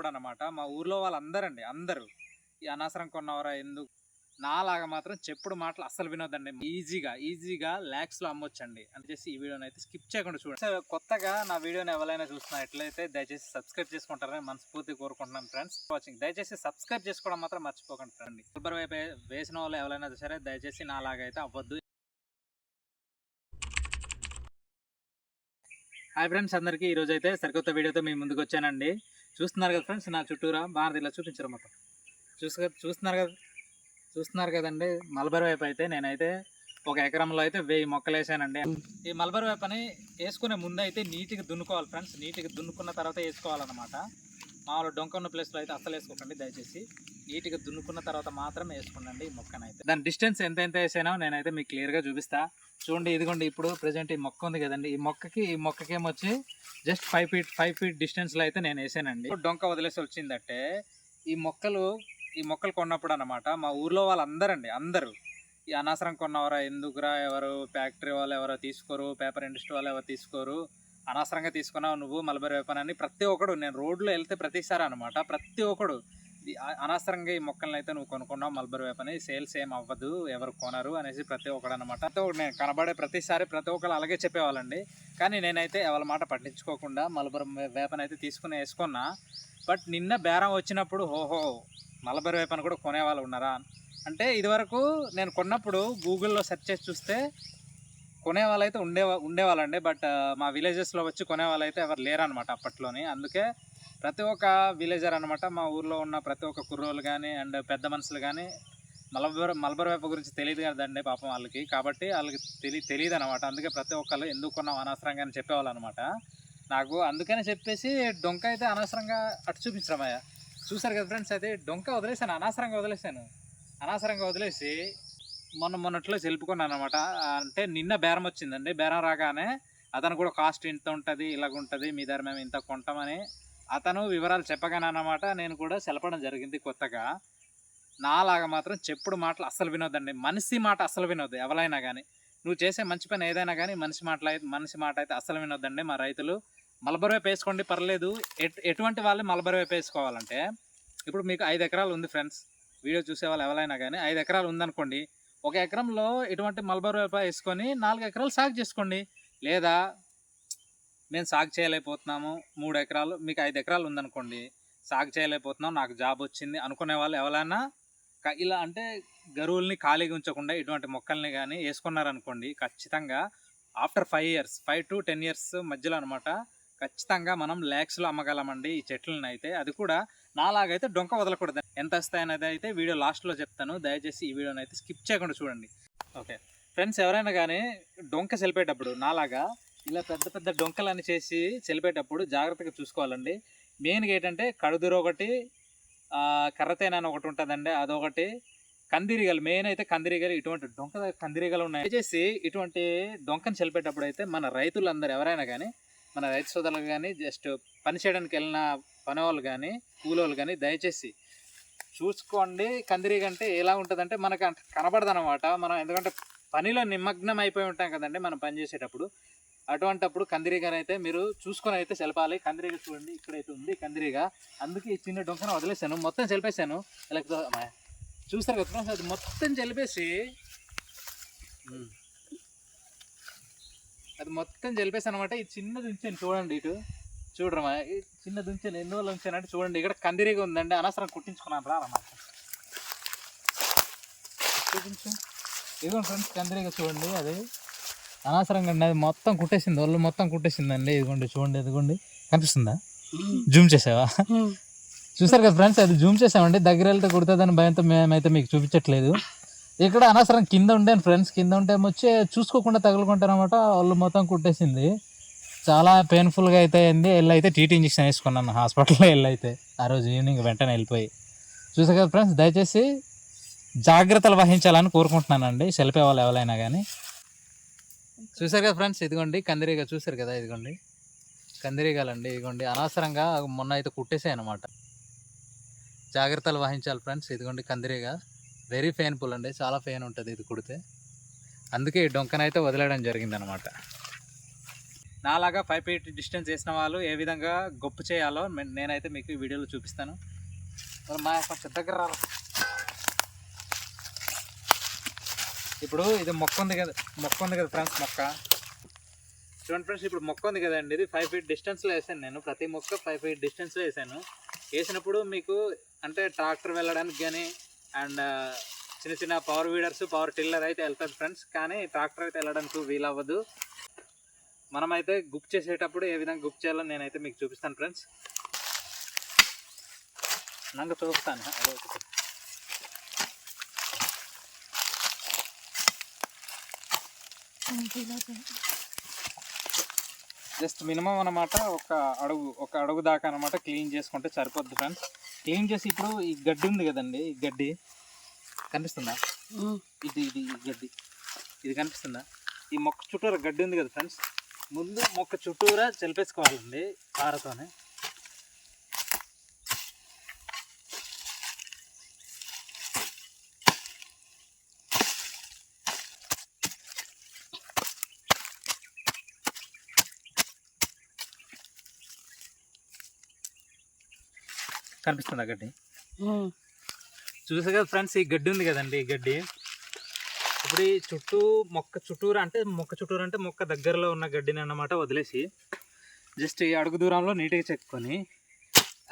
కొన్నప్పుడు అన్నమాట మా ఊర్లో వాళ్ళందరండి అందరూ ఈ అనవసరం కొన్నవరా ఎందుకు నాలాగా మాత్రం చెప్పుడు మాటలు అస్సలు వినొద్దండి. ఈజీగా ల్యాక్స్లో అమ్మొచ్చండి అని చేసి ఈ వీడియోని అయితే స్కిప్ చేయకుండా చూడండి. కొత్తగా నా వీడియోని ఎవరైనా చూస్తున్నట్లయితే దయచేసి సబ్స్క్రైబ్ చేసుకుంటారని మనస్ఫూర్తి కోరుకుంటున్నాను ఫ్రెండ్స్. వాచింగ్ దయచేసి సబ్స్క్రైబ్ చేసుకోవడం మాత్రం మర్చిపోకండి ఫ్రెండ్. కొబ్బరి వైపు వేసిన వాళ్ళు ఎవరైనా సరే దయచేసి నాలాగా అయితే అవ్వద్దు. హాయ్ ఫ్రెండ్స్, అందరికీ ఈరోజు అయితే సరికొత్త వీడియోతో మీ ముందుకు వచ్చానండి. చూస్తున్నారు కదా ఫ్రెండ్స్, నా చుట్టూరా బాగా ఇలా చూపించారు మొత్తం చూస్తున్నారు కదండి. మల్బరీ వైపు అయితే నేనైతే ఒక ఎకరంలో అయితే 1000 మొక్కలు వేసానండి. ఈ మల్బరీ వైపు అని వేసుకునే ముందు అయితే నీట్గా దున్నుకోవాలి ఫ్రెండ్స్. నీట్గా దున్నుకున్న తర్వాత వేసుకోవాలన్నమాట. మామూలు డొంక ఉన్న ప్లేస్లో అయితే అస్సలు వేసుకోకండి దయచేసి. నీట్గా దున్నుకున్న తర్వాత మాత్రం వేసుకోండి ఈ మొక్కనైతే. దాని డిస్టెన్స్ ఎంత వేసానో నేనైతే మీకు క్లియర్గా చూపిస్తా. చూడండి, ఇదిగోండి ఇప్పుడు ప్రజెంట్ ఈ మొక్క ఉంది కదండి, ఈ మొక్కకి ఏమొచ్చి జస్ట్ 5 ఫీట్ డిస్టెన్స్లో అయితే నేను వేసానండి. డొంక వదిలేసి వచ్చిందంటే ఈ మొక్కలు కొన్నప్పుడు అన్నమాట మా ఊర్లో వాళ్ళందరండి అందరూ ఈ అనవసరం కొన్నవరా ఎందుకురా, ఎవరు ఫ్యాక్టరీ వాళ్ళు ఎవరో తీసుకోరు, పేపర్ ఇండస్ట్రీ వాళ్ళు ఎవరు తీసుకోరు, అనవసరంగా తీసుకున్నావు నువ్వు మల్బరీ వేపనని ప్రతి ఒక్కడు, నేను రోడ్లో వెళ్తే ప్రతిసారి అనమాట ప్రతి ఒక్కడు అనవసరంగా ఈ మొక్కలను అయితే నువ్వు కొనుక్కున్నావు మల్బరీ వేపని, సేల్స్ ఏం అవ్వదు, ఎవరు కొనరు అనేసి ప్రతి ఒక్కడు అనమాట. నేను కనబడే ప్రతిసారి ప్రతి ఒక్కరు అలాగే చెప్పేవాళ్ళండి. కానీ నేనైతే ఎవరి మాట పట్టించుకోకుండా మల్బరీ వేపనైతే తీసుకుని వేసుకున్నా. బట్ నిన్న బేరం వచ్చినప్పుడు ఓహో మల్బరీ వేపని కూడా కొనేవాళ్ళు ఉన్నారా అంటే, ఇదివరకు నేను కొన్నప్పుడు గూగుల్లో సెర్చ్ చేసి చూస్తే కొనేవాళ్ళు అయితే ఉండేవాళ్ళండి. బట్ మా విలేజెస్లో వచ్చి కొనేవాళ్ళు అయితే ఎవరు లేరనమాట అప్పట్లోని. అందుకే ప్రతి ఒక్క విలేజర్ అనమాట, మా ఊర్లో ఉన్న ప్రతి ఒక్క కుర్రోళ్ళు కానీ అండ్ పెద్ద మనుషులు కానీ మల్బరీ వేప గురించి తెలియదు కదండి పాపం వాళ్ళకి. కాబట్టి వాళ్ళకి తెలియదు అనమాట. అందుకే ప్రతి ఒక్కళ్ళు ఎందుకు కొన్నాం అనవసరంగా అని చెప్పేవాళ్ళు అనమాట నాకు. అందుకని చెప్పేసి డొంక అయితే అనవసరంగా అటు చూపించడమయ్యా. చూసారు కదా ఫ్రెండ్స్, అయితే డొంక వదిలేసాను, అనవసరంగా వదిలేసి మొన్నట్లో చెలుపుకున్నాను అనమాట. అంటే నిన్న బేరం వచ్చిందండి. బేరం రాగానే అతను కూడా కాస్ట్ ఇంత ఉంటుంది, ఇలాగ ఉంటుంది, మీ దగ్గర మేము ఇంత కొంటామని అతను వివరాలు చెప్పగానే అన్నమాట నేను కూడా సెలపడం జరిగింది. కొత్తగా నాలాగా మాత్రం చెప్పుడు మాటలు అస్సలు వినొద్దండి. మనిషి మాట అస్సలు వినొద్దు ఎవరైనా కానీ. నువ్వు చేసే మంచి పని ఏదైనా కానీ మనిషి మాట అయితే అస్సలు వినొద్దండి. మా రైతులు మల్బరీ వేపు వేసుకోండి పర్లేదు. ఎటువంటి వాళ్ళు మల్బరీ వేపు వేసుకోవాలంటే, ఇప్పుడు మీకు 5 ఎకరాలు ఉంది ఫ్రెండ్స్, వీడియో చూసే వాళ్ళు ఎవరైనా కానీ 5 ఎకరాలు ఉందనుకోండి, ఒక ఎకరంలో ఇటువంటి మల్బరీ వేప వేసుకొని 4 ఎకరాలు సాగు చేసుకోండి. లేదా మేము సాగు చేయలేకపోతున్నాము, 3 ఎకరాలు, మీకు 5 ఎకరాలు ఉందనుకోండి, సాగు చేయలేకపోతున్నాం, నాకు జాబ్ వచ్చింది అనుకునే వాళ్ళు ఎవరైనా ఇలా అంటే గరువుల్ని ఖాళీగా ఉంచకుండా ఇటువంటి మొక్కల్ని కానీ వేసుకున్నారనుకోండి, ఖచ్చితంగా ఆఫ్టర్ 5 to 10 years మధ్యలో అనమాట ఖచ్చితంగా మనం ల్యాక్స్లో అమ్మగలమండి ఈ చెట్లను అయితే. అది కూడా నాలాగైతే డొంక వదలకూడదు. ఎంత వస్తాయనేది అయితే వీడియో లాస్ట్లో చెప్తాను. దయచేసి ఈ వీడియోని అయితే స్కిప్ చేయకుండా చూడండి. ఓకే ఫ్రెండ్స్, ఎవరైనా కానీ డొంక చెలిపేటప్పుడు నాలాగా ఇలా పెద్ద డొంకలని చేసి చెలిపేటప్పుడు జాగ్రత్తగా చూసుకోవాలండి. మెయిన్గా ఏంటంటే కడుదురు ఒకటి, కర్రతేన అని ఒకటి ఉంటుందండి, అదొకటి, కందిరీగలు. మెయిన్ అయితే కందిరీగలు, ఇటువంటి కందిరీగలు ఉన్నాయి. దయచేసి ఇటువంటి డొంకను చెలిపేటప్పుడు అయితే మన రైతులందరూ ఎవరైనా కానీ, మన రైతు సోదరులు కానీ, జస్ట్ పని చేయడానికి వెళ్ళిన పనివాళ్ళు కానీ కూలోళ్ళు కానీ దయచేసి చూసుకోండి. కందిరీగ అంటే ఎలా ఉంటుందంటే మనకు కనబడదు అనమాట. మనం ఎందుకంటే పనిలో నిమగ్నం అయిపోయి ఉంటాం కదండి మనం పని చేసేటప్పుడు. అటువంటప్పుడు కందిరీగని అయితే మీరు చూసుకొని అయితే చెలపాలి. కందిరీగ చూడండి, ఇక్కడైతే ఉంది కందిరీగ. అందుకే ఈ చిన్న డొంకను వదిలేసాను, మొత్తం చెలిపేశాను. ఇలా చూస్తారు కదా ఫ్రెండ్స్, అది మొత్తం చెలిపేసాను అనమాట. ఈ చిన్నది ఉంచాను చూడండి, ఇటు చూడరమ్మా, ఈ చిన్నది ఉంచాను. ఎన్ని రోజులు ఉంచానంటే చూడండి, ఇక్కడ కందిరీగ ఉందండి, అనవసరం కుట్టించుకున్నాను రా అన్నమాట. చూపించు, ఇదిగోండి ఫ్రెండ్స్ కందిరీగ చూడండి, అది అనవసరంగా అండి, అది మొత్తం కుట్టేసింది, ఒళ్ళు మొత్తం కుట్టేసిందండి. ఇదిగోండి చూడండి, ఇదిగోండి కనిపిస్తుందా, జూమ్ చేసావా? చూసారు కదా ఫ్రెండ్స్, అది జూమ్ చేసామండి. దగ్గర వెళ్తే కుడుతుందని భయంతో మేమైతే మీకు చూపించట్లేదు. ఇక్కడ అనవసరం కింద ఉండాను ఫ్రెండ్స్, కింద ఉంటే వచ్చి చూసుకోకుండా తగులుకుంటారనమాట, వాళ్ళు మొత్తం కుట్టేసింది. చాలా పెయిన్ఫుల్గా అయితే అయింది. అయితే టీటీ ఇంజక్షన్ వేసుకున్నాను హాస్పిటల్లో. అయితే ఆ రోజు ఈవినింగ్ వెంటనే వెళ్ళిపోయి. చూసారు కదా ఫ్రెండ్స్, దయచేసి జాగ్రత్తలు వహించాలని కోరుకుంటున్నానండి సెలిపే వాళ్ళు ఎవరైనా కానీ. చూసారు కదా ఫ్రెండ్స్, ఇదిగోండి కందిరీగ చూసారు కదా, ఇదిగోండి కందిరీగలండి, ఇదిగోండి అనవసరంగా మొన్న అయితే కుట్టేసాయి అనమాట. జాగ్రత్తలు వహించాలి ఫ్రెండ్స్. ఇదిగోండి కందిరీగ వెరీ పెయిన్ఫుల్ అండి, చాలా పెయిన్ ఉంటుంది ఇది కుడితే. అందుకే ఈ డొంకనైతే వదిలేయడం జరిగిందనమాట. నాలాగా 5 ఫీట్ డిస్టెన్స్ వేసిన వాళ్ళు ఏ విధంగా గొప్పు చేయాలో నేనైతే మీకు ఈ వీడియోలో చూపిస్తాను. మా కొంచెం దగ్గర రావాలి. ఇప్పుడు ఇది మొక్క ఉంది కదా ఫ్రెండ్స్, మొక్క చూడండి ఫ్రెండ్స్. ఇప్పుడు మొక్క ఉంది కదండి, ఇది 5 ఫీట్ డిస్టెన్స్లో వేసాను నేను. ప్రతి మొక్క 5 ఫీట్ డిస్టెన్స్లో వేసాను. వేసినప్పుడు మీకు అంటే ట్రాక్టర్ వెళ్ళడానికి కానీ అండ్ చిన్న చిన్న పవర్ వీడర్స్, పవర్ టిల్లర్ అయితే వెళ్తుంది ఫ్రెండ్స్. కానీ ట్రాక్టర్ అయితే వెళ్ళడానికి వీలవ్వదు. మనమైతే గుప్ చేసేటప్పుడు ఏ విధంగా గుప్ చేయాలో నేనైతే మీకు చూపిస్తాను ఫ్రెండ్స్. నాకు చూపిస్తాను. జస్ట్ మినిమం అనమాట ఒక అడుగు దాకా అనమాట క్లీన్ చేసుకుంటే సరిపోద్ది ఫ్రెండ్స్. క్లీన్ చేసి ఇప్పుడు ఈ గడ్డి ఉంది కదండి, ఈ గడ్డి కనిపిస్తుందా? ఈ గడ్డి ఇది కనిపిస్తుందా? ఈ మొక్క చుట్టూరా గడ్డి ఉంది కదా ఫ్రెండ్స్, ముందు మొక్క చుట్టూరా చెలిపేసుకోవాలండి పారతోనే. కనిపిస్తుందా గడ్డి? చూసా కదా ఫ్రెండ్స్, ఈ గడ్డి ఉంది కదండి, ఈ గడ్డి ఇప్పుడు ఈ మొక్క చుట్టూరు అంటే మొక్క దగ్గరలో ఉన్న గడ్డిని అన్నమాట వదిలేసి జస్ట్ ఈ అడుగు దూరంలో నీట్గా చెక్కుని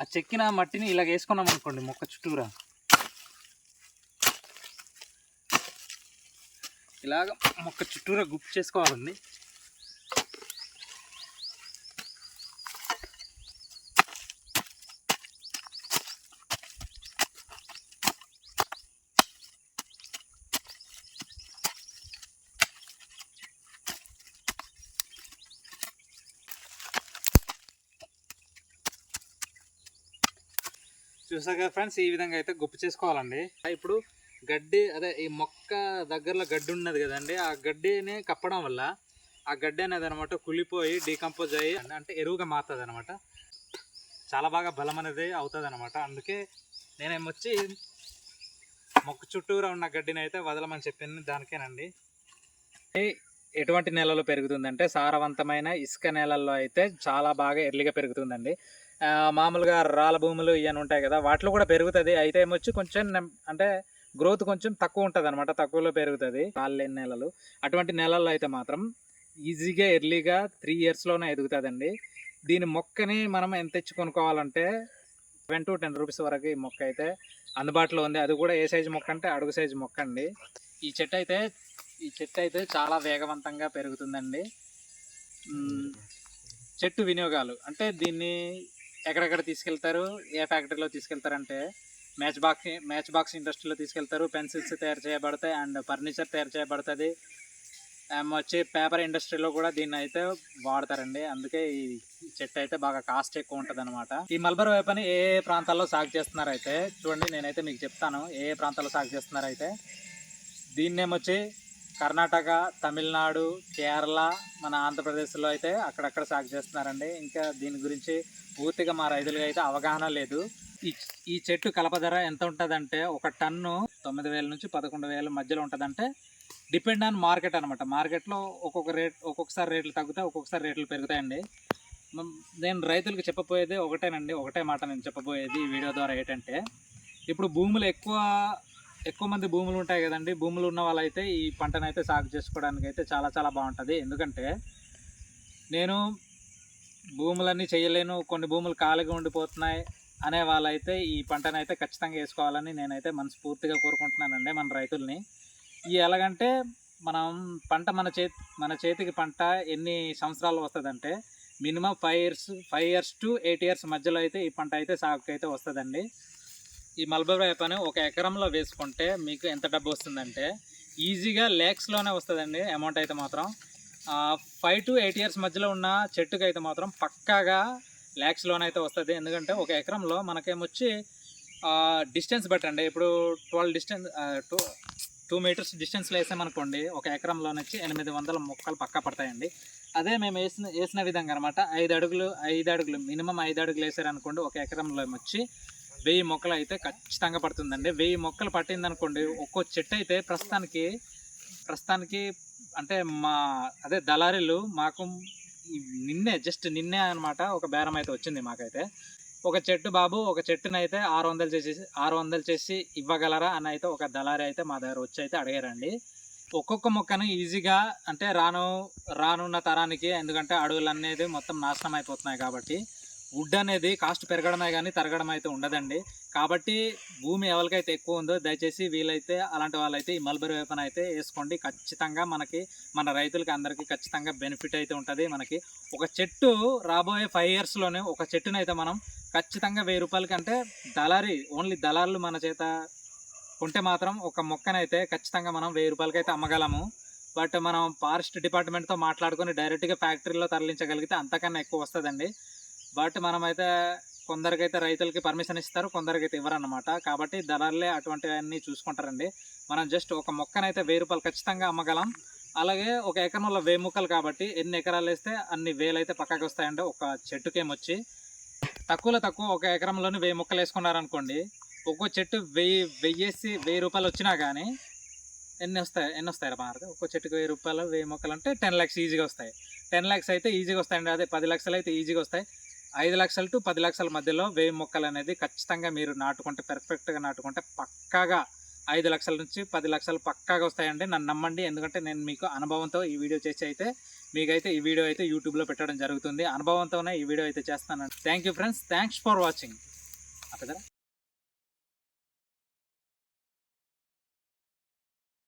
ఆ చెక్కిన మట్టిని ఇలాగ వేసుకున్నాం అనుకోండి మొక్క చుట్టూరా. ఇలాగ మొక్క చుట్టూరా గుప్పు చేసుకోవాలండి. చూసా కదా ఫ్రెండ్స్, ఈ విధంగా అయితే గుప్పు చేసుకోవాలండి. ఇప్పుడు గడ్డి ఈ మొక్క దగ్గరలో గడ్డి ఉన్నది కదండి, ఆ గడ్డిని కప్పడం వల్ల ఆ గడ్డి అనేది అనమాట కులిపోయి డీకంపోజ్ అయ్యి అంటే ఎరువుగా మారుతుంది అనమాట. చాలా బాగా బలం అనేది అవుతుంది అనమాట. అందుకే నేనేమొచ్చి మొక్క చుట్టూరా ఉన్న గడ్డిని అయితే వదలమని చెప్పింది దానికేనండి. ఎటువంటి నేలలో పెరుగుతుందంటే సారవంతమైన ఇసుక నేలల్లో అయితే చాలా బాగా ఎర్లీగా పెరుగుతుందండి. మామూలుగా రాళ్ళ భూములు ఇవన్నీ ఉంటాయి కదా, వాటిలో కూడా పెరుగుతుంది. అయితే ఏమొచ్చి కొంచెం అంటే గ్రోత్ కొంచెం తక్కువ ఉంటుంది అనమాట, తక్కువలో పెరుగుతుంది రాళ్ళు లేని నేలలు. అటువంటి నేలల్లో అయితే మాత్రం ఈజీగా ఎర్లీగా 3 ఇయర్స్లోనే ఎదుగుతుందండి. దీని మొక్కని మనం ఎంత తెచ్చి కొనుక్కోవాలంటే 7 to 10 రూపీస్ వరకు ఈ మొక్క అయితే అందుబాటులో ఉంది. అది కూడా ఏ సైజు మొక్క అంటే అడుగు సైజు మొక్క అండి. ఈ చెట్టు అయితే చాలా వేగవంతంగా పెరుగుతుందండి. చెట్టు వినియోగాలు అంటే దీన్ని ఎక్కడెక్కడ తీసుకెళ్తారు, ఏ ఫ్యాక్టరీలో తీసుకెళ్తారంటే మ్యాచ్ బాక్స్ ఇండస్ట్రీలో తీసుకెళ్తారు. పెన్సిల్స్ తయారు చేయబడతాయి అండ్ ఫర్నిచర్ తయారు చేయబడుతుంది. వచ్చి పేపర్ ఇండస్ట్రీలో కూడా దీన్ని అయితే వాడతారండి. అందుకే ఈ చెట్టు అయితే బాగా కాస్ట్ ఎక్కువ ఉంటుంది అనమాట. ఈ మల్బరీ వేపని ఏ ప్రాంతాల్లో సాగు చేస్తున్నారు అయితే చూడండి, నేనైతే మీకు చెప్తాను ఏ ప్రాంతాల్లో సాగు చేస్తున్నారు అయితే. దీన్నేమొచ్చి కర్ణాటక, తమిళనాడు, కేరళ, మన ఆంధ్రప్రదేశ్లో అయితే అక్కడక్కడ సాగు చేస్తున్నారండి. ఇంకా దీని గురించి పూర్తిగా మా రైతులుగా అయితే అవగాహన లేదు. ఈ చెట్టు కలప ధర ఎంత ఉంటుందంటే ఒక టన్ను 9,000 నుంచి 11,000 మధ్యలో ఉంటుందంటే డిపెండ్ ఆన్ మార్కెట్ అనమాట. మార్కెట్లో ఒక్కొక్కసారి రేట్లు తగ్గుతాయి, ఒక్కొక్కసారి రేట్లు పెరుగుతాయండి. నేను రైతులకు చెప్పబోయేది ఒకటే మాట నేను చెప్పబోయేది ఈ వీడియో ద్వారా ఏంటంటే, ఇప్పుడు భూములు ఎక్కువ మంది భూములు ఉంటాయి కదండి. భూములు ఉన్న వాళ్ళైతే ఈ పంటనైతే సాగు చేసుకోవడానికి అయితే చాలా చాలా బాగుంటుంది. ఎందుకంటే నేను భూములన్నీ చేయలేను, కొన్ని భూములు ఖాళీగా ఉండిపోతున్నాయి అనే వాళ్ళైతే ఈ పంటనైతే ఖచ్చితంగా వేసుకోవాలని నేనైతే మనస్ఫూర్తిగా కోరుకుంటున్నానండి మన రైతుల్ని. ఎలాగంటే మన చేతికి పంట ఎన్ని సంవత్సరాలు వస్తుందంటే మినిమం 5 years to 8 years మధ్యలో అయితే ఈ పంట అయితే సాగుకి అయితే వస్తుందండి. ఈ మల్బరీ వేపని 1 ఎకరంలో వేసుకుంటే మీకు ఎంత డబ్బు వస్తుందంటే ఈజీగా లేక్స్లోనే వస్తుందండి అమౌంట్ అయితే మాత్రం. 5 to 8 years మధ్యలో ఉన్న చెట్టుకి అయితే మాత్రం పక్కాగా ల్యాక్స్లోనే అయితే వస్తుంది. ఎందుకంటే 1 ఎకరంలో మనకేమొచ్చి డిస్టెన్స్ బట్టండి. ఇప్పుడు 2 meters డిస్టెన్స్లో వేసామనుకోండి 1 ఎకరంలోనొచ్చి 800 మొక్కలు పక్కా పడతాయండి. అదే మేము వేసిన విధంగా అనమాట 5 అడుగులు మినిమం 5 అడుగులు వేసారనుకోండి 1 ఎకరంలో వచ్చి 1000 మొక్కలు అయితే ఖచ్చితంగా పడుతుందండి. 1000 మొక్కలు పట్టిందనుకోండి ఒక్కో చెట్టు అయితే ప్రస్తుతానికి అంటే దళారీలు మాకు నిన్నే అనమాట ఒక బేరం అయితే వచ్చింది మాకైతే. ఒక చెట్టు బాబు ఒక చెట్టునైతే 600 చేసి ఇవ్వగలరా అని అయితే ఒక దళారి అయితే మా దగ్గర వచ్చి అయితే అడిగారండి. ఒక్కొక్క మొక్కను ఈజీగా అంటే రానున్న తరానికి, ఎందుకంటే అడవులు అనేది మొత్తం నాశనం అయిపోతున్నాయి కాబట్టి వుడ్ అనేది కాస్ట్ పెరగడమే కానీ తరగడం అయితే ఉండదండి. కాబట్టి భూమి ఎవరికైతే ఎక్కువ ఉందో దయచేసి వీలైతే అలాంటి వాళ్ళైతే ఈ మల్బరీ వేపన అయితే వేసుకోండి. ఖచ్చితంగా మన రైతులకి అందరికీ ఖచ్చితంగా బెనిఫిట్ అయితే ఉంటుంది. మనకి ఒక చెట్టు రాబోయే 5 yearsలోనే ఒక చెట్టునైతే మనం ఖచ్చితంగా 1000 రూపాయలకి, అంటే ఓన్లీ దళారులు మన చేత కొంటే మాత్రం ఒక మొక్కనైతే ఖచ్చితంగా మనం 1000 రూపాయలకైతే అమ్మగలము. బట్ మనం ఫారెస్ట్ డిపార్ట్మెంట్తో మాట్లాడుకొని డైరెక్ట్గా ఫ్యాక్టరీలో తరలించగలిగితే అంతకన్నా ఎక్కువ వస్తుందండి. బట్ మనమైతే కొందరికైతే రైతులకి పర్మిషన్ ఇస్తారు, కొందరికైతే ఇవ్వరన్నమాట. కాబట్టి దళారులే అటువంటివన్నీ చూసుకుంటారండి. మనం జస్ట్ ఒక మొక్కనైతే 1000 రూపాయలు ఖచ్చితంగా అమ్మగలం. అలాగే ఒక ఎకరంలో 1000 మొక్కలు కాబట్టి ఎన్ని ఎకరాలు వేస్తే అన్ని వేలైతే పక్కకి వస్తాయండి. ఒక చెట్టుకేమొచ్చి తక్కువ ఒక ఎకరంలోని 1000 మొక్కలు వేసుకున్నారనుకోండి, ఒక్కో చెట్టు 1000 రూపాయలు వచ్చినా కానీ ఎన్ని వస్తాయి భారత? ఒక్కో చెట్టుకి 1000 రూపాయలు 1000 మొక్కలు అంటే 10 lakhs ఈజీగా వస్తాయి. 10 lakhs అయితే ఈజీగా వస్తాయండి. అదే 10 లక్షలు అయితే ఈజీగా వస్తాయి. 5 లక్షలు టు 10 లక్షల మధ్యలో 1000 మొక్కలు అనేది ఖచ్చితంగా మీరు నాటుకుంటే, పర్ఫెక్ట్గా నాటుకుంటే పక్కాగా 5 లక్షల నుంచి 10 లక్షలు పక్కాగా వస్తాయండి. నన్ను నమ్మండి. ఎందుకంటే నేను మీకు అనుభవంతో ఈ వీడియో చేసి అయితే మీకైతే ఈ వీడియో అయితే యూట్యూబ్లో పెట్టడం జరుగుతుంది. అనుభవంతోనే ఈ వీడియో అయితే చేస్తాను. Thank you friends, thanks for watching.